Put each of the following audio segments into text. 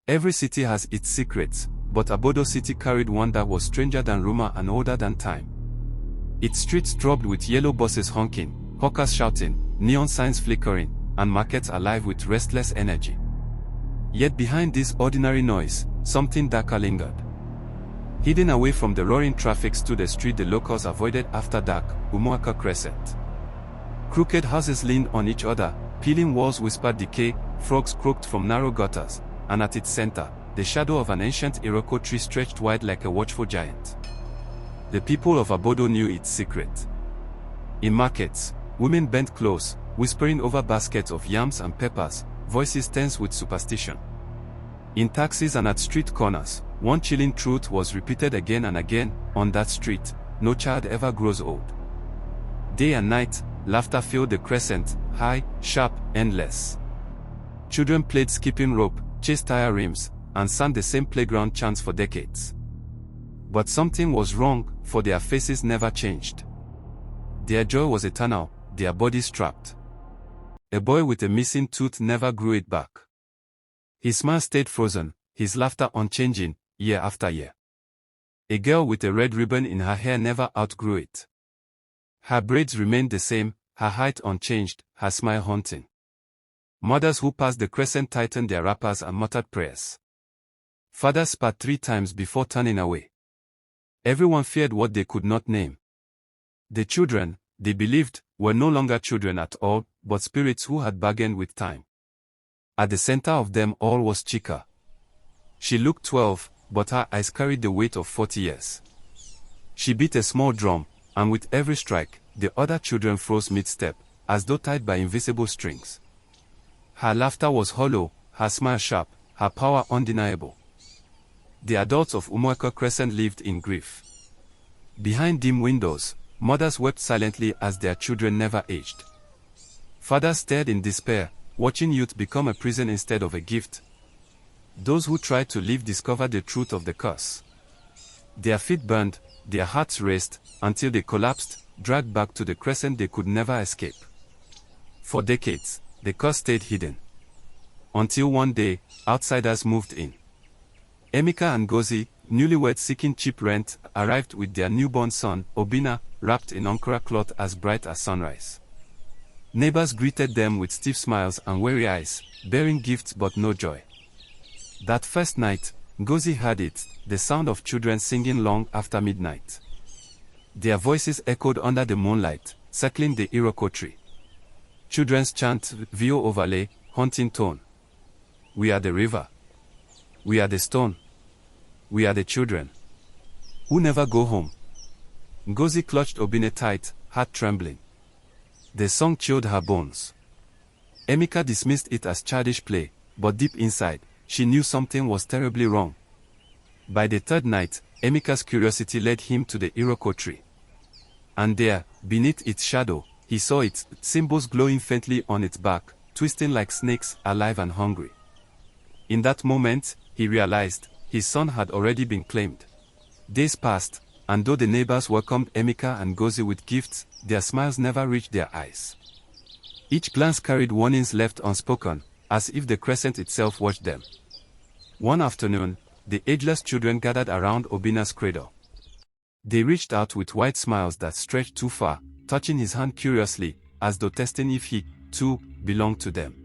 Every city has its secrets, but Obodo City carried one that was stranger than rumor and older than time. Its streets throbbed with yellow buses honking, hawkers shouting, neon signs flickering, and markets alive with restless energy. Yet behind this ordinary noise, something darker lingered. Hidden away from the roaring traffic stood a street the locals avoided after dark, Umuaka Crescent. Crooked houses leaned on each other, peeling walls whispered decay, frogs croaked from narrow gutters, and at its center, the shadow of an ancient iroko tree stretched wide like a watchful giant. The people of Obodo knew its secret. In markets, women bent close, whispering over baskets of yams and peppers, voices tense with superstition. In taxis and at street corners, one chilling truth was repeated again and again: on that street, no child ever grows old. Day and night, laughter filled the crescent, high, sharp, endless. Children played skipping rope, chased tire rims, and sang the same playground chants for decades. But something was wrong, for their faces never changed. Their joy was eternal, their bodies trapped. A boy with a missing tooth never grew it back. His smile stayed frozen, his laughter unchanging, year after year. A girl with a red ribbon in her hair never outgrew it. Her braids remained the same, her height unchanged, her smile haunting. Mothers who passed the crescent tightened their wrappers and muttered prayers. Fathers spat 3 times before turning away. Everyone feared what they could not name. The children, they believed, were no longer children at all, but spirits who had bargained with time. At the center of them all was Chika. She looked 12, but her eyes carried the weight of 40 years. She beat a small drum, and with every strike, the other children froze mid-step, as though tied by invisible strings. Her laughter was hollow, her smile sharp, her power undeniable. The adults of Umuaka Crescent lived in grief. Behind dim windows, mothers wept silently as their children never aged. Fathers stared in despair, watching youth become a prison instead of a gift. Those who tried to live discovered the truth of the curse. Their feet burned, their hearts raced, until they collapsed, dragged back to the crescent they could never escape. For decades, the curse stayed hidden. Until one day, outsiders moved in. Emeka and Ngozi, newlyweds seeking cheap rent, arrived with their newborn son, Obina, wrapped in Ankara cloth as bright as sunrise. Neighbors greeted them with stiff smiles and weary eyes, bearing gifts but no joy. That first night, Ngozi heard it, the sound of children singing long after midnight. Their voices echoed under the moonlight, circling the iroko tree. Children's chant, Vio overlay, haunting tone. We are the river. We are the stone. We are the children who never go home. Ngozi clutched Obina tight, heart trembling. The song chilled her bones. Emeka dismissed it as childish play, but deep inside, she knew something was terribly wrong. By the third night, Emeka's curiosity led him to the iroko tree. And there, beneath its shadow, he saw its symbols glowing faintly on its bark, twisting like snakes, alive and hungry. In that moment, he realized, his son had already been claimed. Days passed, and though the neighbors welcomed Emeka and Ngozi with gifts, their smiles never reached their eyes. Each glance carried warnings left unspoken, as if the crescent itself watched them. One afternoon, the ageless children gathered around Obina's cradle. They reached out with wide smiles that stretched too far, touching his hand curiously, as though testing if he, too, belonged to them.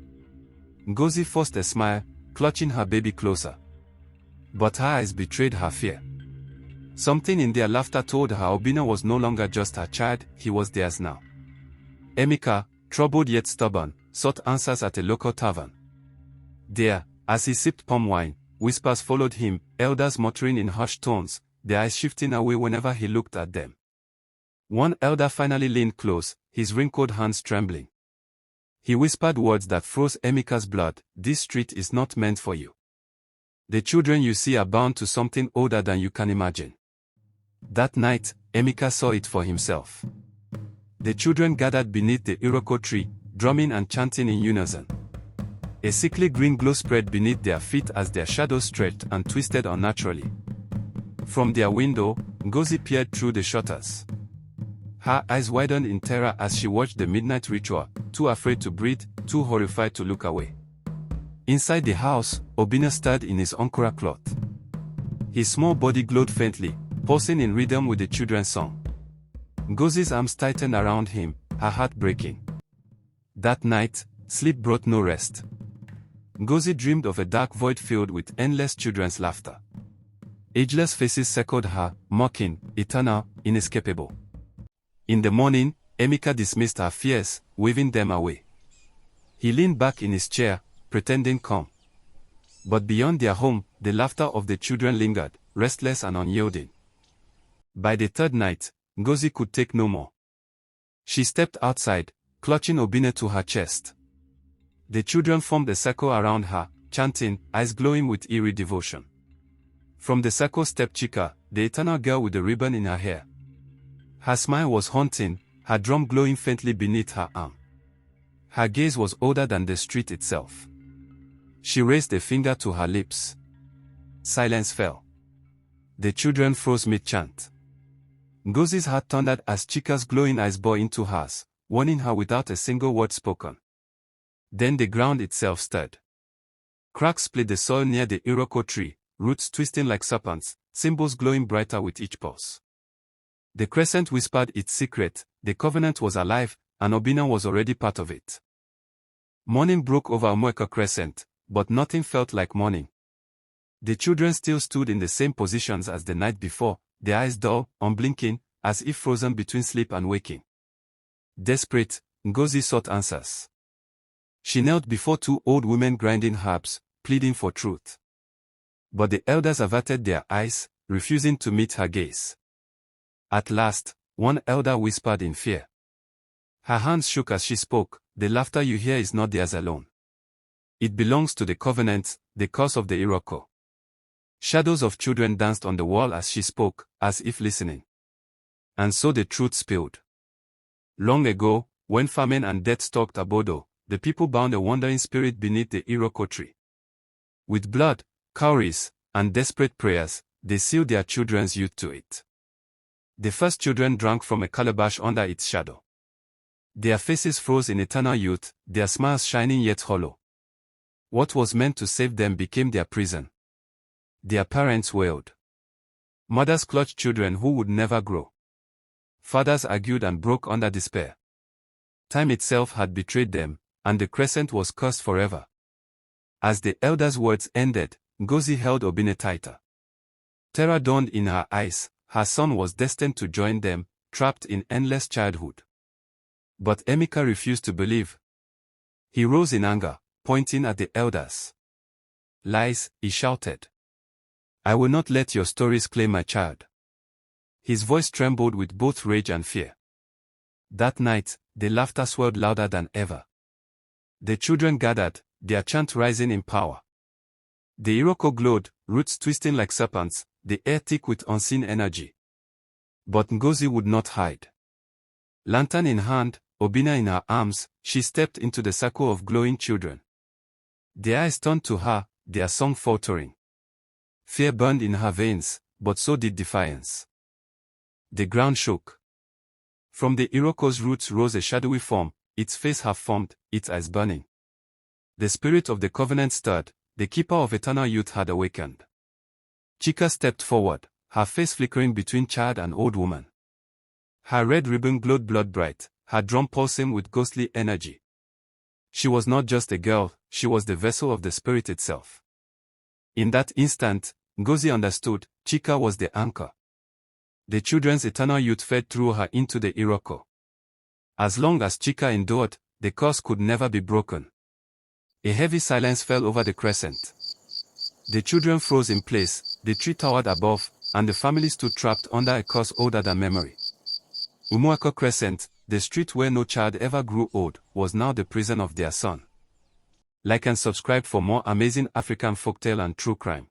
Ngozi forced a smile, clutching her baby closer. But her eyes betrayed her fear. Something in their laughter told her Obina was no longer just her child, he was theirs now. Emeka, troubled yet stubborn, sought answers at a local tavern. There, as he sipped palm wine, whispers followed him, elders muttering in hushed tones, their eyes shifting away whenever he looked at them. One elder finally leaned close, his wrinkled hands trembling. He whispered words that froze Emeka's blood: "This street is not meant for you. The children you see are bound to something older than you can imagine." That night, Emeka saw it for himself. The children gathered beneath the iroko tree, drumming and chanting in unison. A sickly green glow spread beneath their feet as their shadows stretched and twisted unnaturally. From their window, Ngozi peered through the shutters. Her eyes widened in terror as she watched the midnight ritual, too afraid to breathe, too horrified to look away. Inside the house, Obina stirred in his Ankara cloth. His small body glowed faintly, pulsing in rhythm with the children's song. Ngozi's arms tightened around him, her heart breaking. That night, sleep brought no rest. Ngozi dreamed of a dark void filled with endless children's laughter. Ageless faces circled her, mocking, eternal, inescapable. In the morning, Emeka dismissed her fears, waving them away. He leaned back in his chair, pretending calm. But beyond their home, the laughter of the children lingered, restless and unyielding. By the third night, Ngozi could take no more. She stepped outside, clutching Obina to her chest. The children formed a circle around her, chanting, eyes glowing with eerie devotion. From the circle stepped Chika, the eternal girl with the ribbon in her hair. Her smile was haunting, her drum glowing faintly beneath her arm. Her gaze was older than the street itself. She raised a finger to her lips. Silence fell. The children froze mid-chant. Ngozi's heart thundered as Chika's glowing eyes bore into hers, warning her without a single word spoken. Then the ground itself stirred. Cracks split the soil near the iroko tree, roots twisting like serpents, symbols glowing brighter with each pulse. The crescent whispered its secret, the covenant was alive, and Obina was already part of it. Morning broke over Umuaka Crescent, but nothing felt like morning. The children still stood in the same positions as the night before, their eyes dull, unblinking, as if frozen between sleep and waking. Desperate, Ngozi sought answers. She knelt before two old women grinding herbs, pleading for truth. But the elders averted their eyes, refusing to meet her gaze. At last, one elder whispered in fear. Her hands shook as she spoke, "The laughter you hear is not theirs alone. It belongs to the covenant, the curse of the iroko." Shadows of children danced on the wall as she spoke, as if listening. And so the truth spilled. Long ago, when famine and death stalked Obodo, the people bound a wandering spirit beneath the iroko tree. With blood, cowries, and desperate prayers, they sealed their children's youth to it. The first children drank from a calabash under its shadow. Their faces froze in eternal youth, their smiles shining yet hollow. What was meant to save them became their prison. Their parents wailed. Mothers clutched children who would never grow. Fathers argued and broke under despair. Time itself had betrayed them, and the crescent was cursed forever. As the elders' words ended, Ngozi held Obina tighter. Terror dawned in her eyes, her son was destined to join them, trapped in endless childhood. But Emeka refused to believe. He rose in anger, pointing at the elders. "Lies," he shouted. "I will not let your stories claim my child." His voice trembled with both rage and fear. That night, the laughter swelled louder than ever. The children gathered, their chant rising in power. The iroko glowed, roots twisting like serpents, the air thick with unseen energy. But Ngozi would not hide. Lantern in hand, Obina in her arms, she stepped into the circle of glowing children. Their eyes turned to her, their song faltering. Fear burned in her veins, but so did defiance. The ground shook. From the iroko's roots rose a shadowy form, its face half-formed, its eyes burning. The spirit of the covenant stirred, the keeper of eternal youth had awakened. Chika stepped forward, her face flickering between child and old woman. Her red ribbon glowed blood-bright, her drum pulsing with ghostly energy. She was not just a girl, she was the vessel of the spirit itself. In that instant, Ngozi understood, Chika was the anchor. The children's eternal youth fed through her into the iroko. As long as Chika endured, the curse could never be broken. A heavy silence fell over the crescent. The children froze in place, the tree towered above, and the family stood trapped under a curse older than memory. Umuaka Crescent, the street where no child ever grew old, was now the prison of their son. Like and subscribe for more amazing African folktale and true crime.